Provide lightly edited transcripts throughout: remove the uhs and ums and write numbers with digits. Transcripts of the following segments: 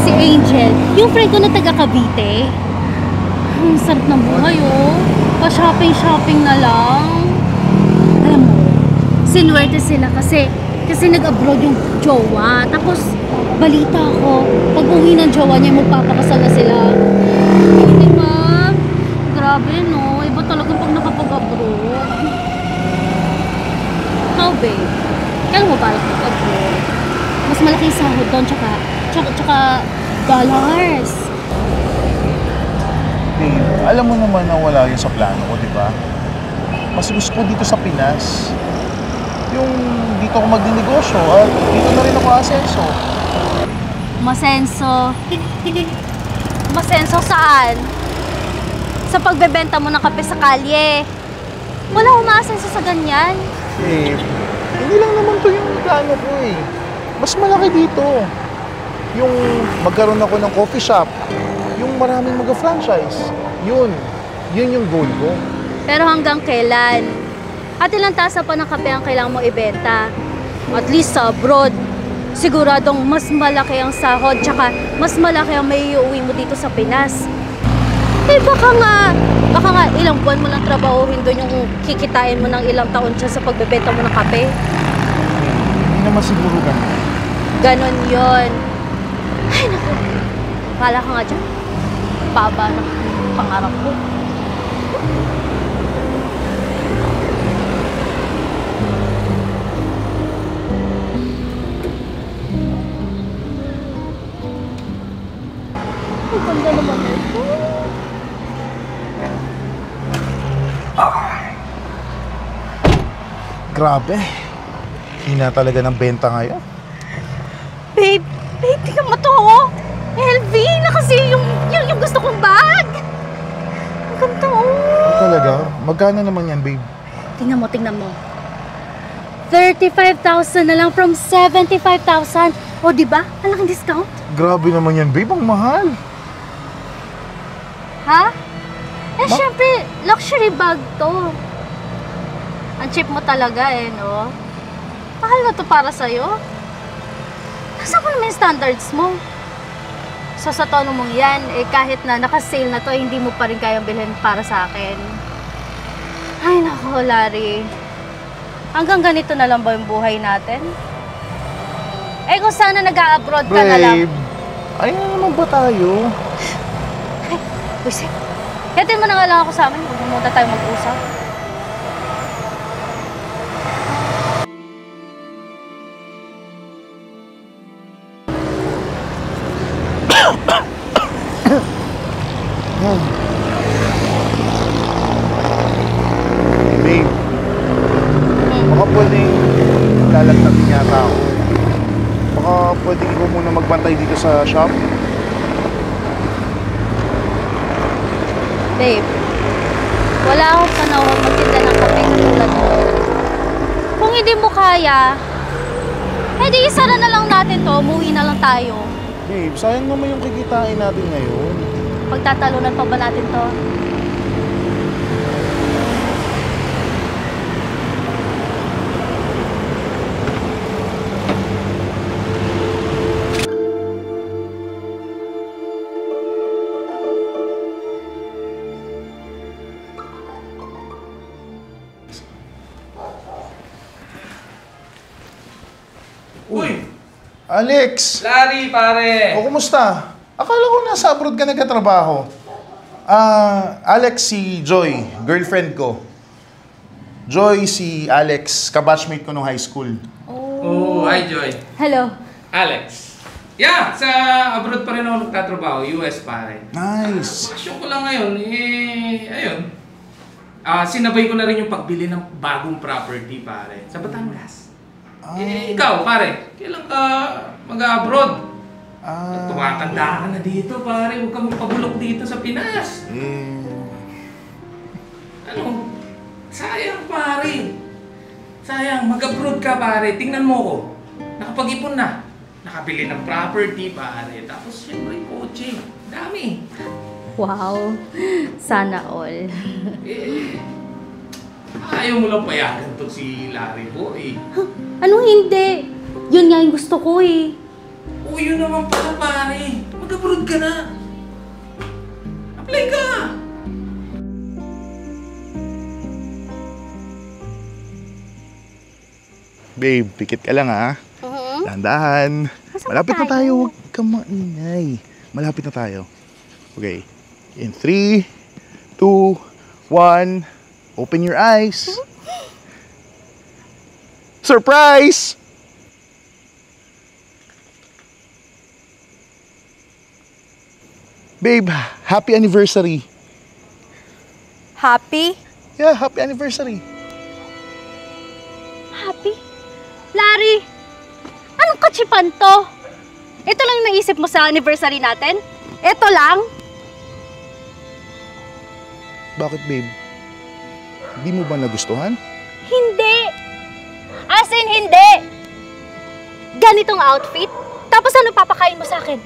si Angel, yung friend ko na taga Cavite. Ang sarap ng buhay, oh. Pa-shopping-shopping na lang. Alam mo, sinuwerte sila kasi nag-abroad yung jowa. Tapos, balita ko, pag uwi ng jowa niya, magpapakasal na sila. Hindi ba? Grabe, no? Iba talaga pag nakapag-abroad. How, babe? Kailan mo balak mag-abroad? Mas malaking sahod doon, tsaka dollars. Babe, alam mo naman na wala yun sa plano ko, di ba? Mas gusto ko dito sa Pinas. Yung dito ako magdinegosyo at dito na rin ako asenso. Masenso? Masenso saan? Sa pagbebenta mo ng kape sa kalye. Wala umaasenso sa ganyan. Babe, hindi lang naman to yung plano ko eh. Mas malaki dito. Yung magkaroon ako ng coffee shop. Yung maraming mag-franchise. Yun yung goal ko. Pero hanggang kailan? At ilang tasa pa ng kape ang kailangan mo ibenta? At least sa abroad, siguradong mas malaki ang sahod, tsaka mas malaki ang may iuwi mo dito sa Pinas. Eh baka nga ilang buwan mo lang trabahuhin doon yung kikitain mo ng ilang taon siya sa pagbebenta mo ng kape. Hindi naman siguro ganun. Ganon yun. Ay naku, kala ka nga dyan. Baba ng pangarap ko. Ang ganda naman ito. Grabe. Hina talaga ng benta ngayon. Babe, tingnan mo to. LV na kasi yung gusto kong bag. Ang ganda, oh. Talaga? Magkano naman yan, babe? Tingnan mo. 35,000 na lang from 75,000. O, diba? Ang laking discount. Grabe naman yan, babe. Ang mahal. Ha? Syempre, luxury bag to. Ang cheap mo talaga no? Mahal na to para sa'yo. Nasaan mo naman yung standards mo? So, sa tono mong yan, kahit na naka-sale na to, hindi mo pa rin kayang bilhin para sa akin. Ay, naku, Larry. Hanggang ganito na lang ba yung buhay natin? Kung sana nag-a-abroad ka na lang. Babe, ayun na naman ba tayo? Buisit. Yatin mo na nga lang ako sa amin. Huwag mo tayo mag-usap. Babe, baka pwedeng lalagtatin yata ako. Baka pwedeng ikaw muna magbantay dito sa shop. Babe, wala akong panahon magtinda ng kape tulad mo. Kung hindi mo kaya, di isara na lang natin to, umuwi na lang tayo. Babe, sayang naman yung kikitain natin ngayon. Pagtatalunan pa ba natin to? Uy! Alex! Larry, pare! O, kumusta? Akala ko nasa abroad ka nagkatrabaho. Alex, si Joy, girlfriend ko. Joy, si Alex, kabatchmate ko nung high school. Oh, hi Joy. Hello. Alex. Yeah, sa abroad pa rin ako nagtatrabaho, US pare. Nice. Pasyon ko lang ngayon, ayun. Sinabay ko na rin yung pagbili ng bagong property pare, sa Batangas. Ikaw pare, kailan ka mag-abroad? Tumatanda ka na dito pare, huwag ka magpabulok dito sa Pinas. Ano? Sayang pare. Sayang, mag-abroad ka pare. Tingnan mo ko. Nakapag-ipon na. Nakabili ng property pare. Tapos syempre kotse. Dami. Wow. Sana all. Ayaw mo lang payagan to si Larry po eh. Anong hindi? Yun nga yung gusto ko eh. Uy, yun naman pala pare. Mag-abroad ka na. Apply ka. Babe, pikit ka lang ha. Dahan-dahan. Malapit na tayo. Huwag kang maingay. Malapit na tayo. Okay. In 3, 2, 1. Open your eyes. Surprise! Babe, happy anniversary. Happy? Yeah, happy anniversary. Happy? Larry, anong kachipan to? Ito lang yung naisip mo sa anniversary natin? Ito lang? Bakit, babe? Hindi mo ba nagustuhan? Hindi! As in, hindi! Ganitong outfit? Tapos ano papakain mo sa akin?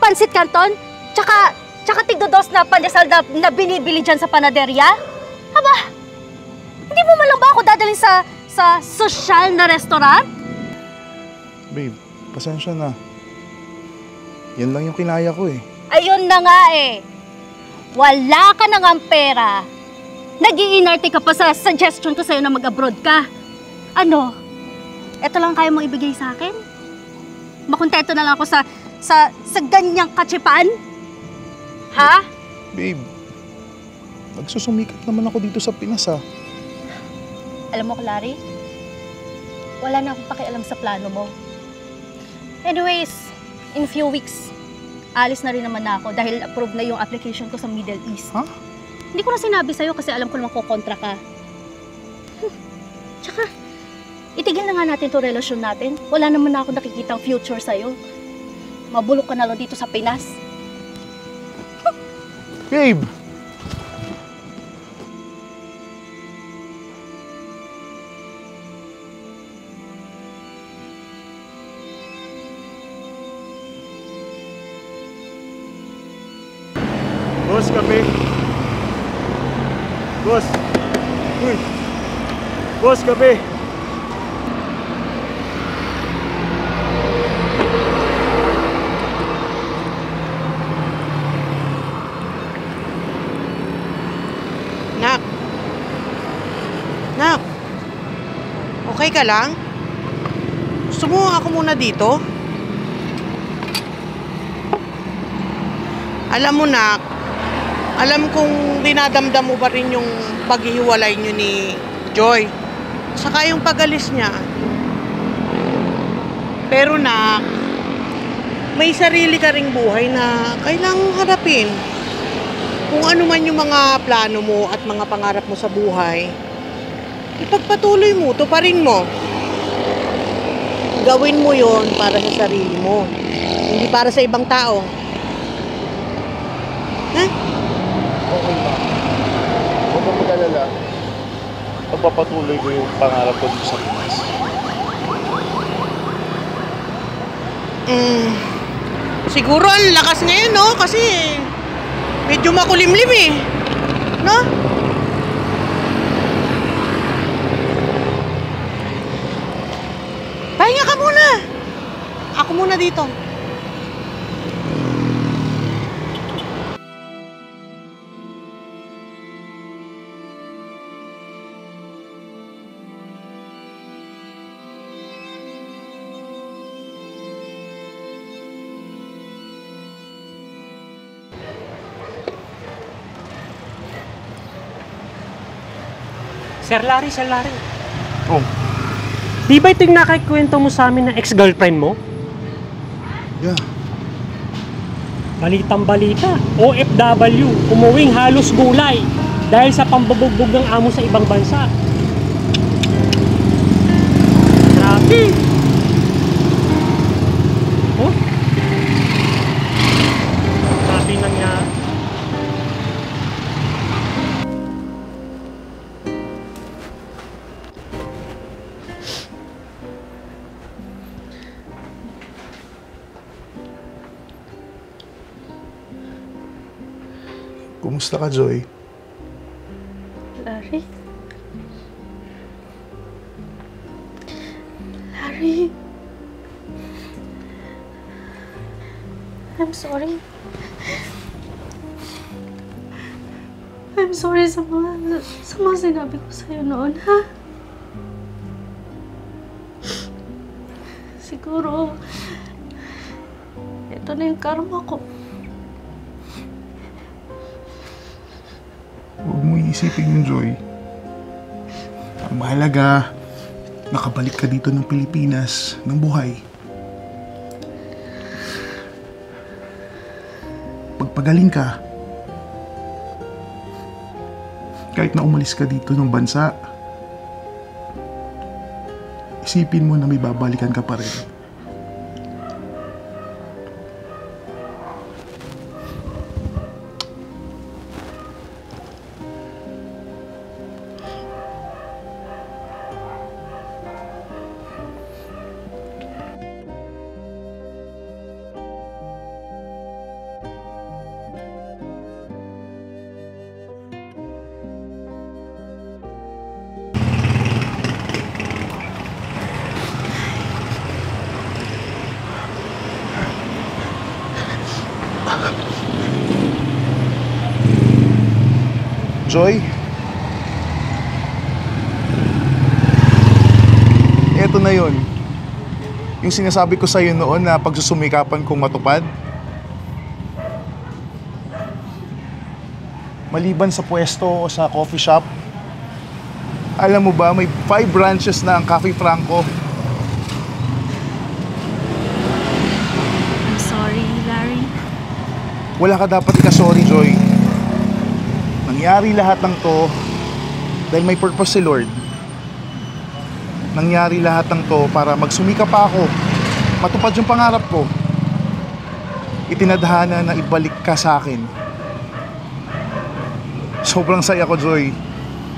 Pansit Canton? Tsaka tigdodos na pandesal na binibili dyan sa panaderya? Aba, hindi mo man lang ba ako dadalhin sa sosyal na restaurant? Babe, pasensya na. Yan lang yung kinaya ko eh. Ayun na nga eh. Wala ka na ngang pera. Nag-iinarte ka pa sa suggestion ko sa'yo na mag-abroad ka. Ano? Ito lang kaya mong ibigay sa akin? Makontento na lang ako sa ganyang katsipan? Ha? Babe, nagsusumikap naman ako dito sa Pinas ha. Alam mo, Clary, wala na akong pakialam sa plano mo. Anyways, in few weeks, alis na rin naman ako dahil approved na yung application ko sa Middle East. Ha? Hindi ko na sinabi sa'yo kasi alam ko naman kukontra ka. Tsaka, itigil na nga natin to relasyon natin. Wala naman na ako nakikitang future sa'yo. Mabulok ka na lang dito sa Pinas. Babe! Boss, kape. Boss. Uy. Boss, kape. Nak. Nak. Okay ka lang? Gusto mo ako muna dito? Alam mo, Nak, alam kong dinadamdam mo pa rin yung paghihiwalay nyo ni Joy. Saka yung pag-alis niya. Pero, Nak, may sarili ka ring buhay na kailangang harapin. Kung ano man yung mga plano mo at mga pangarap mo sa buhay, ipagpatuloy mo, tuparin mo. Gawin mo yon para sa sarili mo, hindi para sa ibang tao. Ha? Okay na. Huwag kang mag-alala. Pagpapatuloy ko yung pangarap ko dito sa Pinas. Siguro ang lakas ngayon, no? Kasi medyo makulimlim eh. No? Pahinga ka muna. Ako muna dito. Sir Larry. Oh, Di ba ito yung nakakwento mo sa amin ng ex-girlfriend mo? yeah. Balitang balita, OFW, umuwing halos gulay dahil sa pambabugbog ng amo sa ibang bansa. Grabe! Oh? Grabe nangyari. Kumusta ka, Joy? Larry? Larry? I'm sorry. I'm sorry sa mga sinabi ko sa'yo noon, ha? Siguro, ito na yung karma ko. Huwag mo iisipin yung Joy. Ang mahalaga, nakabalik ka dito ng Pilipinas ng buhay. Pagpagaling ka, kahit na umalis ka dito ng bansa, isipin mo na may babalikan ka pa rin. Joy, eto na yun. Yung sinasabi ko sa'yo noon na pagsusumikapan kong matupad. Maliban sa pwesto o sa coffee shop, alam mo ba, may 5 branches na ang Cafe Franco. I'm sorry, Larry. Wala ka dapat ika-sorry, Joy. Nangyari lahat ng to dahil may purpose si Lord. Nangyari lahat ng to para magsumika pa ako, matupad yung pangarap ko. Itinadhana na ibalik ka sa akin. Sobrang saya ko, Joy,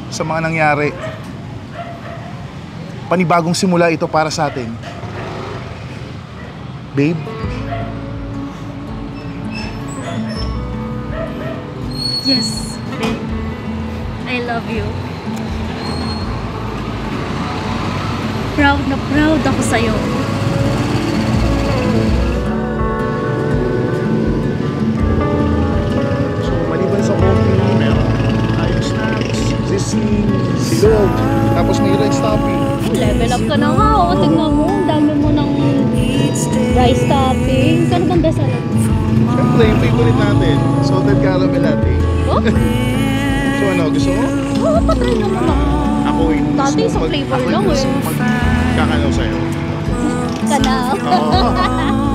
sa mga nangyari. Panibagong simula ito para sa atin. Babe? Yes, babe. I love you. Proud na proud ako sa'yo. So, maliban sa coffee, meron tayong snacks, sisling, silog, tapos may rice topping. Level up ka na nga. O, tingnan mo. Ang dami mo ng rice topping. Ano bang best ano? Siyempre, yung favorite natin, salted caramel latte. Oh? So ano, gusto mo? Oo, patry naman ako. Ako yung Dati gusto sa mag- flavor ako yung lang, gusto eh. magkakalaw sa'yo. Ka na. Oo.